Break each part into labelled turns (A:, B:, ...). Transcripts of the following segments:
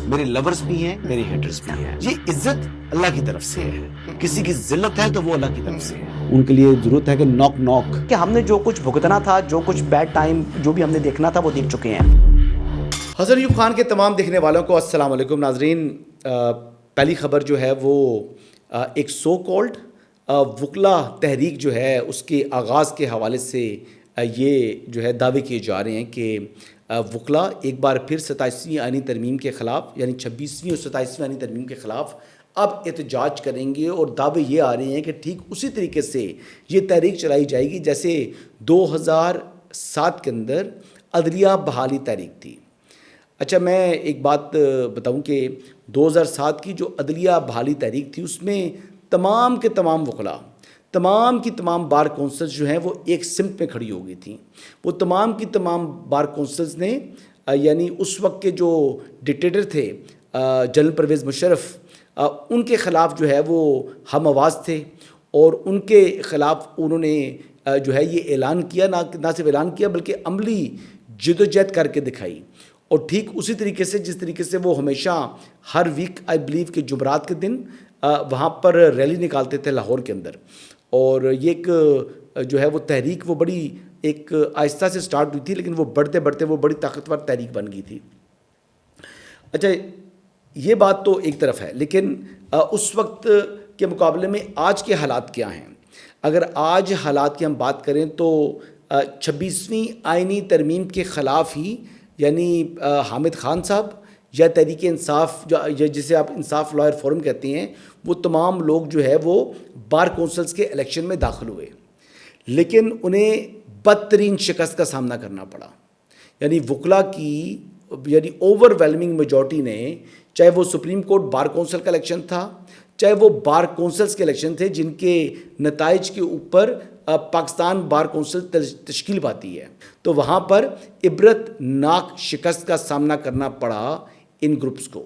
A: میرے لورز بھی ہیں، میرے ہیٹرز بھی ہیں. یہ عزت اللہ کی طرف سے ہے. کسی کی ذلت ہے تو وہ اللہ کی طرف سے ہے. ان کے لیے ضرورت ہے کہ نوک نوک
B: کہ ہم نے جو کچھ بھگتنا تھا، جو کچھ بیڈ ٹائم جو بھی ہم نے دیکھنا تھا وہ دیکھ چکے ہیں.
C: حسن ایوب خان کے تمام دیکھنے والوں کو السلام علیکم. ناظرین، پہلی خبر جو ہے وہ ایک سو کالڈ وکلا تحریک جو ہے اس کے آغاز کے حوالے سے یہ جو ہے دعوے کیے جا رہے ہیں کہ وکلا ایک بار پھر 27ویں آئینی ترمیم کے خلاف، یعنی 26ویں اور 27ویں آئینی ترمیم کے خلاف اب احتجاج کریں گے. اور دعوے یہ آ رہے ہیں کہ ٹھیک اسی طریقے سے یہ تحریک چلائی جائے گی جیسے 2007 کے اندر عدلیہ بحالی تحریک تھی. اچھا، میں ایک بات بتاؤں کہ 2007 کی جو عدلیہ بحالی تحریک تھی اس میں تمام کے تمام وکلا، تمام کی تمام بار کونسلز جو ہیں وہ ایک سمت میں کھڑی ہو گئی تھیں. وہ تمام کی تمام بار کونسلز نے یعنی اس وقت کے جو ڈکٹیٹر تھے جنرل پرویز مشرف، ان کے خلاف جو ہے وہ ہم آواز تھے. اور ان کے خلاف انہوں نے جو ہے یہ اعلان کیا، نہ صرف اعلان کیا بلکہ عملی جدوجہد کر کے دکھائی. اور ٹھیک اسی طریقے سے جس طریقے سے وہ ہمیشہ ہر ویک آئی بلیو کہ جمعرات کے دن وہاں پر ریلی نکالتے تھے لاہور کے اندر. اور یہ ایک جو ہے وہ تحریک وہ بڑی ایک آہستہ سے سٹارٹ ہوئی تھی، لیکن وہ بڑھتے بڑھتے وہ بڑی طاقتور تحریک بن گئی تھی. اچھا، یہ بات تو ایک طرف ہے، لیکن اس وقت کے مقابلے میں آج کے حالات کیا ہیں؟ اگر آج حالات کی ہم بات کریں تو 26ویں آئینی ترمیم کے خلاف ہی یعنی حامد خان صاحب یا تحریک انصاف جسے آپ انصاف لائر فورم کہتے ہیں، وہ تمام لوگ جو ہے وہ بار کونسلز کے الیکشن میں داخل ہوئے، لیکن انہیں بدترین شکست کا سامنا کرنا پڑا. یعنی وکلا کی یعنی اوور ویلمنگ میجورٹی نے، چاہے وہ سپریم کورٹ بار کونسل کا الیکشن تھا، چاہے وہ بار کونسلز کے الیکشن تھے جن کے نتائج کے اوپر پاکستان بار کونسل تشکیل پاتی ہے، تو وہاں پر عبرت ناک شکست کا سامنا کرنا پڑا ان گروپس کو.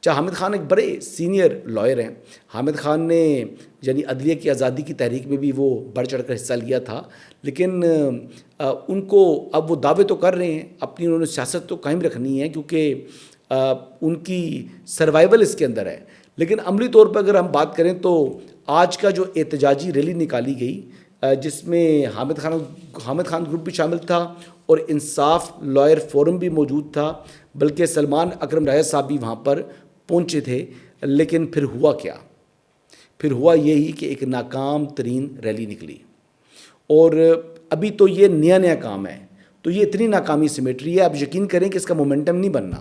C: اچھا، حامد خان ایک بڑے سینئر لائر ہیں. حامد خان نے یعنی عدلیہ کی آزادی کی تحریک میں بھی وہ بڑھ چڑھ کر حصہ لیا تھا، لیکن ان کو اب وہ دعوے تو کر رہے ہیں، اپنی انہوں نے سیاست تو قائم رکھنی ہے کیونکہ ان کی سروائیول اس کے اندر ہے. لیکن عملی طور پر اگر ہم بات کریں تو آج کا جو احتجاجی ریلی نکالی گئی جس میں حامد خان گروپ بھی شامل تھا اور انصاف لائر فورم بھی موجود تھا، بلکہ سلمان اکرم رائے صاحب بھی وہاں پر پہنچے تھے. لیکن پھر ہوا کیا؟ پھر ہوا یہی کہ ایک ناکام ترین ریلی نکلی. اور ابھی تو یہ نیا کام ہے، تو یہ اتنی ناکامی سمیٹ رہی ہے، آپ یقین کریں کہ اس کا مومنٹم نہیں بننا،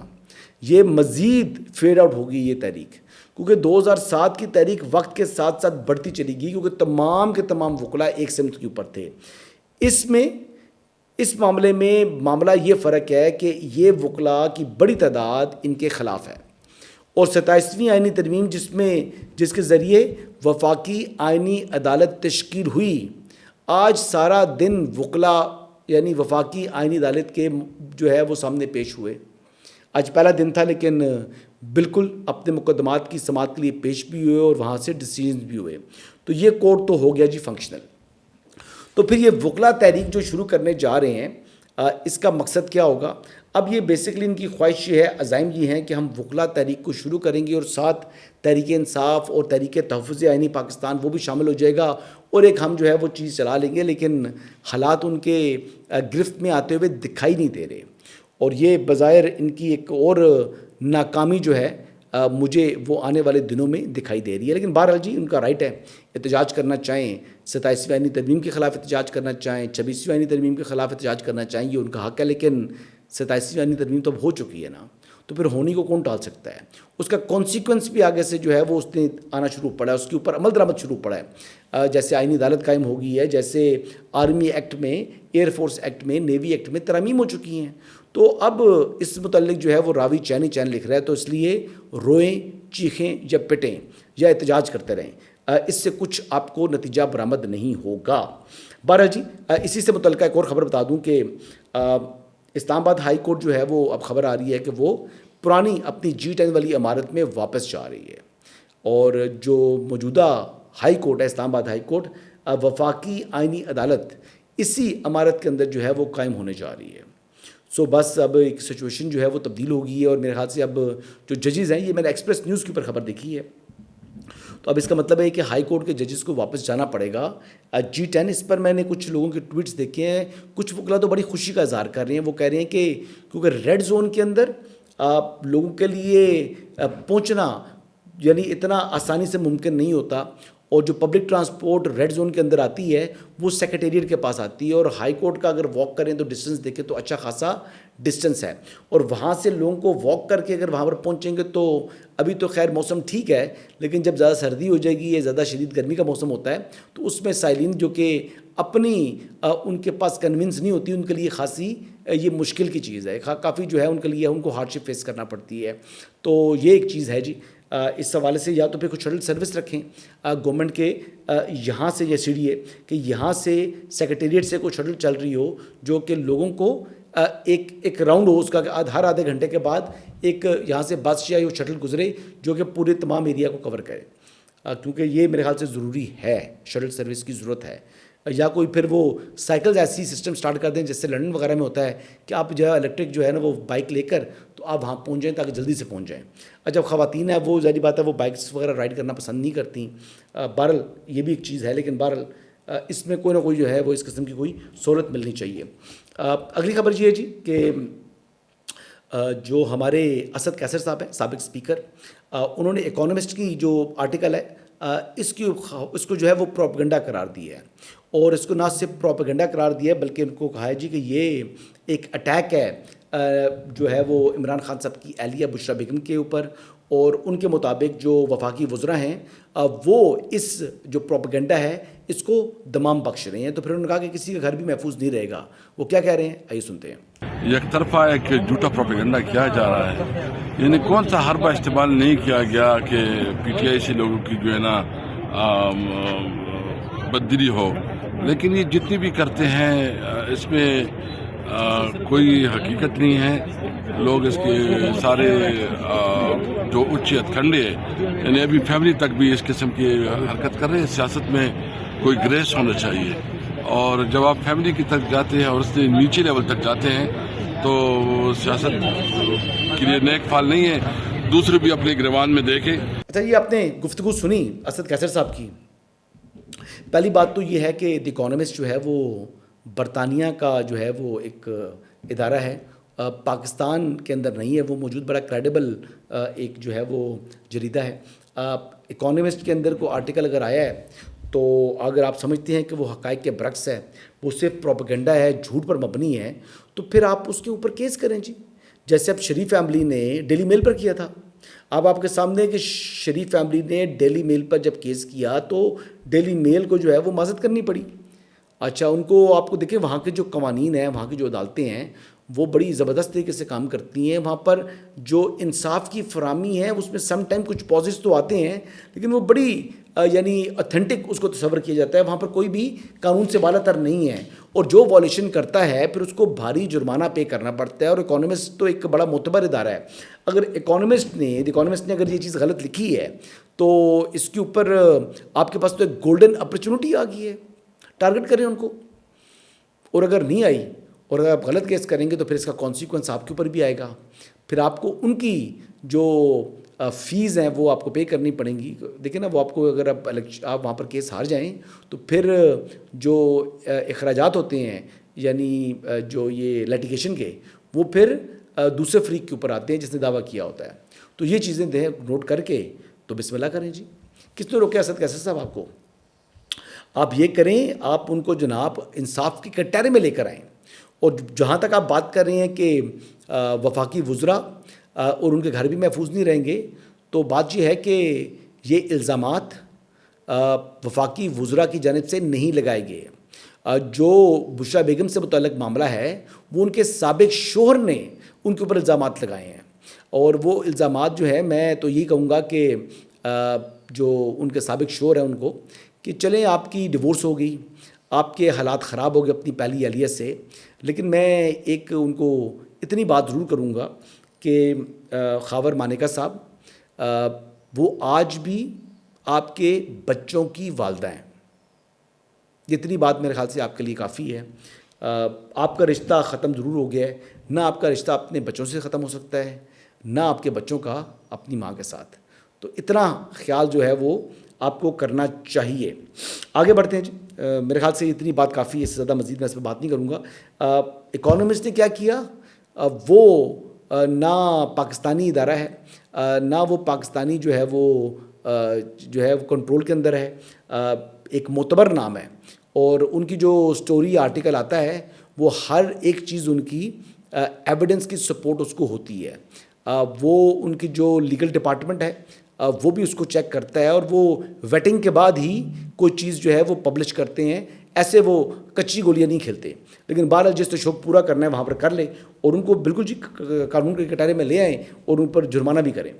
C: یہ مزید فیڈ آؤٹ ہوگی یہ تحریک. کیونکہ 2007 کی تحریک وقت کے ساتھ ساتھ بڑھتی چلی گئی کیونکہ تمام کے تمام وکلا ایک سمت کے اوپر تھے. اس معاملے میں معاملہ یہ فرق ہے کہ یہ وکلا کی بڑی تعداد ان کے خلاف ہے. اور 27ویں آئینی ترمیم جس کے ذریعے وفاقی آئینی عدالت تشکیل ہوئی، آج سارا دن وکلا یعنی وفاقی آئینی عدالت کے جو ہے وہ سامنے پیش ہوئے. آج پہلا دن تھا، لیکن بالکل اپنے مقدمات کی سماعت کے لیے پیش بھی ہوئے اور وہاں سے ڈیسیژنز بھی ہوئے. تو یہ کورٹ تو ہو گیا جی فنکشنل. تو پھر یہ وکلا تحریک جو شروع کرنے جا رہے ہیں، اس کا مقصد کیا ہوگا؟ اب یہ بیسیکلی ان کی خواہش یہ ہے، عزائم یہ ہیں کہ ہم وکلا تحریک کو شروع کریں گے اور ساتھ تحریک انصاف اور تحریک تحفظ آئینی پاکستان وہ بھی شامل ہو جائے گا اور ایک ہم جو ہے وہ چیز چلا لیں گے. لیکن حالات ان کے گرفت میں آتے ہوئے دکھائی نہیں دے رہے اور یہ بظاہر ان کی ایک اور ناکامی جو ہے مجھے وہ آنے والے دنوں میں دکھائی دے رہی ہے. لیکن بہرحال جی ان کا رائٹ ہے، احتجاج کرنا چاہیں، 27ویں آئینی ترمیم کے خلاف احتجاج کرنا چاہیں، 26ویں آئینی ترمیم کے خلاف احتجاج کرنا چاہیں، یہ ان کا حق ہے. لیکن 27ویں آئینی ترمیم تو اب ہو چکی ہے نا، تو پھر ہونی کو کون ٹال سکتا ہے؟ اس کا کانسیکوینس بھی آگے سے جو ہے وہ اس نے آنا شروع پڑا ہے، اس کے اوپر عمل درآمد شروع پڑا ہے. جیسے آئینی عدالت قائم ہو گئی ہے، جیسے آرمی ایکٹ میں، ایئر فورس ایکٹ میں، نیوی ایکٹ میں ترامیم ہو چکی ہیں. تو اب اس متعلق جو ہے وہ راوی چین لکھ رہا ہے، تو اس لیے روئیں، چیخیں یا پٹیں یا احتجاج کرتے رہیں، اس سے کچھ آپ کو نتیجہ برآمد نہیں ہوگا. بہرحال جی اسی سے متعلقہ ایک اور خبر بتا دوں کہ اسلام آباد ہائی کورٹ جو ہے وہ اب خبر آ رہی ہے کہ وہ پرانی اپنی G10 والی عمارت میں واپس جا رہی ہے. اور جو موجودہ ہائی کورٹ ہے اسلام آباد ہائی کورٹ، وفاقی آئینی عدالت اسی عمارت کے اندر جو ہے وہ قائم ہونے جا رہی ہے. سو بس اب ایک سچویشن جو ہے وہ تبدیل ہو گئی ہے، اور میرے خیال سے اب جو ججز ہیں، یہ میں نے ایکسپریس نیوز کے اوپر خبر دیکھی ہے، تو اب اس کا مطلب ہے کہ ہائی کورٹ کے ججز کو واپس جانا پڑے گا G10۔ اس پر میں نے کچھ لوگوں کے ٹویٹس دیکھے ہیں، کچھ وکلا تو بڑی خوشی کا اظہار کر رہے ہیں، وہ کہہ رہے ہیں کہ کیونکہ ریڈ زون کے اندر لوگوں کے لیے پہنچنا یعنی اتنا آسانی سے ممکن نہیں ہوتا، اور جو پبلک ٹرانسپورٹ ریڈ زون کے اندر آتی ہے وہ سیکریٹریٹ کے پاس آتی ہے، اور ہائی کورٹ کا اگر واک کریں تو ڈسٹنس دیکھیں تو اچھا خاصا ڈسٹنس ہے، اور وہاں سے لوگوں کو واک کر کے اگر وہاں پر پہنچیں گے تو ابھی تو خیر موسم ٹھیک ہے، لیکن جب زیادہ سردی ہو جائے گی یا زیادہ شدید گرمی کا موسم ہوتا ہے تو اس میں سائلین جو کہ اپنی ان کے پاس کنونس نہیں ہوتی، ان کے لیے خاصی یہ مشکل کی چیز ہے، کافی جو ہے ان کے لیے ان کو ہارڈشپ فیس کرنا پڑتی ہے، تو یہ ایک چیز ہے جی۔ اس حوالے سے یا تو پھر کچھ شٹل سروس رکھیں گورنمنٹ کے یہاں سے، یا CDA کہ یہاں سے سیکریٹریٹ سے کوئی شٹل چل رہی ہو جو کہ لوگوں کو ایک راؤنڈ ہو اس کا، کہ ہر آدھے گھنٹے کے بعد ایک یہاں سے بس یا شٹل گزرے جو کہ پورے تمام ایریا کو کور کرے، کیونکہ یہ میرے خیال سے ضروری ہے، شٹل سروس کی ضرورت ہے۔ یا کوئی پھر وہ سائیکلز ایسی سسٹم سٹارٹ کر دیں جیسے لنڈن وغیرہ میں ہوتا ہے کہ آپ جو ہے الیکٹرک جو ہے نا وہ بائک لے کر تو آپ وہاں پہنچ جائیں تاکہ جلدی سے پہنچ جائیں۔ جب خواتین ہیں وہ ظاہری بات ہے وہ بائکس وغیرہ رائڈ کرنا پسند نہیں کرتی، بہرحال یہ بھی ایک چیز ہے، لیکن بہرحال اس میں کوئی نہ کوئی جو ہے وہ اس قسم کی کوئی سہولت ملنی چاہیے۔ اگلی خبر یہ ہے جی کہ جو ہمارے اسد کیسر صاحب ہیں، سابق اسپیکر، انہوں نے اکانومسٹ کی جو آرٹیکل ہے اس کو جو ہے وہ پروپیگنڈا قرار دیا ہے، اور اس کو نہ صرف پروپیگنڈا قرار دیا ہے بلکہ ان کو کہا ہے جی کہ یہ ایک اٹیک ہے جو ہے وہ عمران خان صاحب کی اہلیہ بشریٰ بیگم کے اوپر، اور ان کے مطابق جو وفاقی وزراء ہیں وہ اس جو پروپیگنڈا ہے اس کو دمام بخش رہے ہیں۔ تو پھر انہوں نے کہا کہ کسی کا گھر بھی محفوظ نہیں رہے گا، وہ کیا کہہ رہے ہیں آئیے سنتے ہیں۔
D: یک طرفہ ایک جھوٹا پروپیگنڈا کیا جا رہا ہے، یعنی کون سا حربہ استعمال نہیں کیا گیا کہ PTI سے لوگوں کی جو ہے نا بددلی ہو، لیکن یہ جتنی بھی کرتے ہیں اس میں کوئی حقیقت نہیں ہے۔ لوگ اس کے سارے جو اچ ہتھکنڈے یعنی ابھی فیملی تک بھی اس قسم کی حرکت کر رہے ہیں۔ سیاست میں کوئی گریس ہونا چاہیے، اور جب آپ فیملی کی تک جاتے ہیں اور اس سے نیچے لیول تک جاتے ہیں تو سیاست کے لیے نیک فال نہیں ہے۔ دوسرے بھی اپنے گریوان میں دیکھیں۔
C: اچھا، یہ آپ نے گفتگو سنی اسد کیسر صاحب کی۔ پہلی بات تو یہ ہے کہ دی اکانومسٹ جو ہے وہ برطانیہ کا جو ہے وہ ایک ادارہ ہے، پاکستان کے اندر نہیں ہے، وہ موجود بڑا کریڈیبل ایک جو ہے وہ جریدہ ہے۔ اکانومسٹ کے اندر کوئی آرٹیکل اگر آیا ہے تو اگر آپ سمجھتے ہیں کہ وہ حقائق کے برعکس ہے، وہ صرف پروپیگنڈا ہے، جھوٹ پر مبنی ہے، تو پھر آپ اس کے اوپر کیس کریں جی، جیسے اب شریف فیملی نے ڈیلی میل پر کیا تھا۔ اب آپ کے سامنے کہ شریف فیملی نے ڈیلی میل پر جب کیس کیا تو ڈیلی میل کو جو ہے وہ معذرت کرنی پڑی۔ اچھا، ان کو آپ کو دیکھیں وہاں کے جو قوانین ہیں، وہاں کی جو عدالتیں ہیں وہ بڑی زبردست طریقے سے کام کرتی ہیں، وہاں پر جو انصاف کی فراہمی ہے اس میں سم ٹائم کچھ پازز تو آتے ہیں لیکن وہ بڑی یعنی اوتھینٹک اس کو تصور کیا جاتا ہے، وہاں پر کوئی بھی قانون سے بالا تر نہیں ہے، اور جو وائلیشن کرتا ہے پھر اس کو بھاری جرمانہ پے کرنا پڑتا ہے۔ اور اکانومسٹ تو ایک بڑا معتبر ادارہ ہے، اگر اکانومسٹ نے اگر یہ چیز غلط لکھی ہے تو اس کے اوپر آپ کے پاس تو ایک گولڈن اپرچونٹی آ گئی ہے، ٹارگٹ کریں ان کو، اور اگر نہیں آئی اور اگر آپ غلط کیس کریں گے تو پھر اس کا کانسیکوینس آپ کے اوپر بھی آئے گا، پھر آپ کو ان کی جو فیس ہیں وہ آپ کو پے کرنی پڑیں گی۔ دیکھیں نا، وہ آپ کو اگر آپ وہاں پر کیس ہار جائیں تو پھر جو اخراجات ہوتے ہیں یعنی جو یہ لیٹیگیشن کے، وہ پھر دوسرے فریق کے اوپر آتے ہیں جس نے دعویٰ کیا ہوتا ہے۔ تو یہ چیزیں نوٹ کر کے تو بسم اللہ کریں جی۔ کس نے روکے اسد کیسر صاحب آپ کو؟ آپ یہ کریں، آپ ان کو جناب انصاف کی کٹہرے میں لے کر آئیں، اور جہاں تک آپ بات کر رہے ہیں کہ وفاقی وزراء اور ان کے گھر بھی محفوظ نہیں رہیں گے، تو بات یہ ہے کہ یہ الزامات وفاقی وزراء کی جانب سے نہیں لگائے گئے۔ جو بشریٰ بیگم سے متعلق معاملہ ہے وہ ان کے سابق شوہر نے ان کے اوپر الزامات لگائے ہیں، اور وہ الزامات جو ہے میں تو یہی کہوں گا کہ جو ان کے سابق شوہر ہیں ان کو کہ چلیں آپ کی ڈیورس ہو گئی، آپ کے حالات خراب ہو گئے اپنی پہلی اہلیہ سے، لیکن میں ایک ان کو اتنی بات ضرور کروں گا کہ خاور مانیکا صاحب وہ آج بھی آپ کے بچوں کی والدہ ہیں۔ اتنی بات میرے خیال سے آپ کے لیے کافی ہے آپ کا رشتہ ختم ضرور ہو گیا ہے، نہ آپ کا رشتہ اپنے بچوں سے ختم ہو سکتا ہے، نہ آپ کے بچوں کا اپنی ماں کے ساتھ. تو اتنا خیال جو ہے وہ آپ کو کرنا چاہیے. آگے بڑھتے ہیں جی. میرے خیال سے اتنی بات کافی ہے، اس سے زیادہ مزید میں اس پہ بات نہیں کروں گا. اکانومسٹ نے کیا کیا، وہ نہ پاکستانی ادارہ ہے، نہ وہ پاکستانی جو ہے وہ کنٹرول کے اندر ہے، ایک معتبر نام ہے، اور ان کی جو سٹوری آرٹیکل آتا ہے وہ ہر ایک چیز ان کی ایویڈنس کی سپورٹ اس کو ہوتی ہے. وہ ان کی جو لیگل ڈپارٹمنٹ ہے وہ بھی اس کو چیک کرتا ہے، اور وہ ویٹنگ کے بعد ہی کوئی چیز جو ہے وہ پبلش کرتے ہیں. ایسے وہ کچی گولیاں نہیں کھیلتے. لیکن بہرحال جس تو شوق پورا کرنا ہے وہاں پر کر لیں، اور ان کو بالکل جی قانون کے کٹارے میں لے آئیں اور ان پر جرمانہ بھی کریں.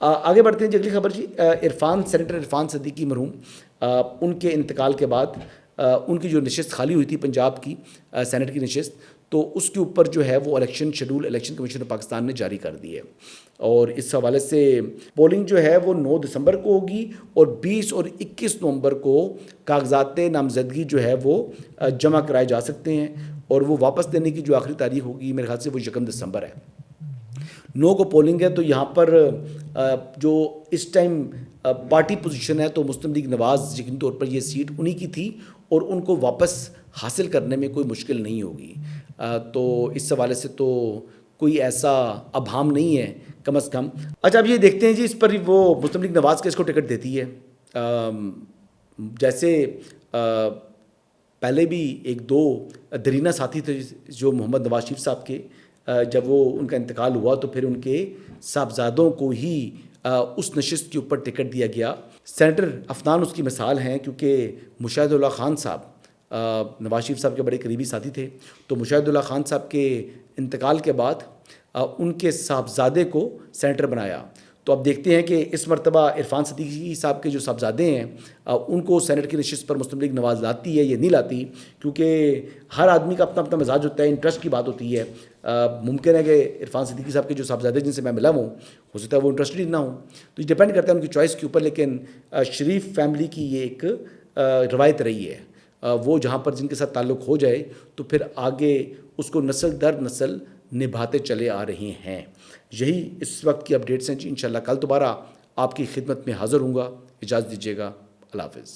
C: آگے بڑھتے ہیں جی. اگلی خبر جی، سینیٹر عرفان صدیقی مرحوم، ان کے انتقال کے بعد ان کی جو نشست خالی ہوئی تھی پنجاب کی سینٹ کی نشست، تو اس کے اوپر جو ہے وہ election schedule election commission of Pakistan نے جاری کر دی ہے. اور اس حوالے سے پولنگ جو ہے وہ 9 دسمبر کو ہوگی، اور 20 اور 21 نومبر کو کاغذات نامزدگی جو ہے وہ جمع کرائے جا سکتے ہیں، اور وہ واپس دینے کی جو آخری تاریخ ہوگی میرے خیال سے وہ 1 دسمبر ہے. 9 کو پولنگ ہے. تو یہاں پر جو اس ٹائم پارٹی پوزیشن ہے تو مسلم لیگ نواز یقینی طور پر یہ سیٹ انہی کی تھی، اور ان کو واپس حاصل کرنے میں کوئی مشکل نہیں ہوگی. تو اس حوالے سے تو کوئی ایسا ابہام نہیں ہے کم از کم. اچھا، اب یہ دیکھتے ہیں جی، اس پر وہ مسلم لیگ نواز کے اس کو ٹکٹ دیتی ہے. جیسے پہلے بھی 1-2 درینہ ساتھی تھے جو محمد نواز شریف صاحب کے، جب وہ ان کا انتقال ہوا تو پھر ان کے صاحبزادوں کو ہی اس نشست کے اوپر ٹکٹ دیا گیا. سینیٹر عفنان اس کی مثال ہیں، کیونکہ مشاہد اللہ خان صاحب نواز شریف صاحب کے بڑے قریبی ساتھی تھے. تو مشاہد اللہ خان صاحب کے انتقال کے بعد ان کے صاحبزادے کو سینیٹر بنایا. تو اب دیکھتے ہیں کہ اس مرتبہ عرفان صدیقی صاحب کے جو صاحبزادے ہیں ان کو سینٹ کی نشست پر مسلم لیگ نواز لاتی ہے یا نہیں لاتی، کیونکہ ہر آدمی کا اپنا اپنا مزاج ہوتا ہے، انٹرسٹ کی بات ہوتی ہے. ممکن ہے کہ عرفان صدیقی صاحب کے جو صاحبزادے جن سے میں ملا ہوں ہو سکتا ہے وہ انٹرسٹڈ ہی نہ ہوں. تو یہ ڈپینڈ کرتا ہے ان کی چوائس کے اوپر. لیکن شریف فیملی کی یہ ایک روایت رہی ہے، وہ جہاں پر جن کے ساتھ تعلق ہو جائے تو پھر آگے اس کو نسل در نسل نبھاتے چلے آ رہے ہیں. یہی اس وقت کی اپڈیٹس ہیں جی. انشاءاللہ کل دوبارہ آپ کی خدمت میں حاضر ہوں گا. اجازت دیجیے گا. اللہ حافظ.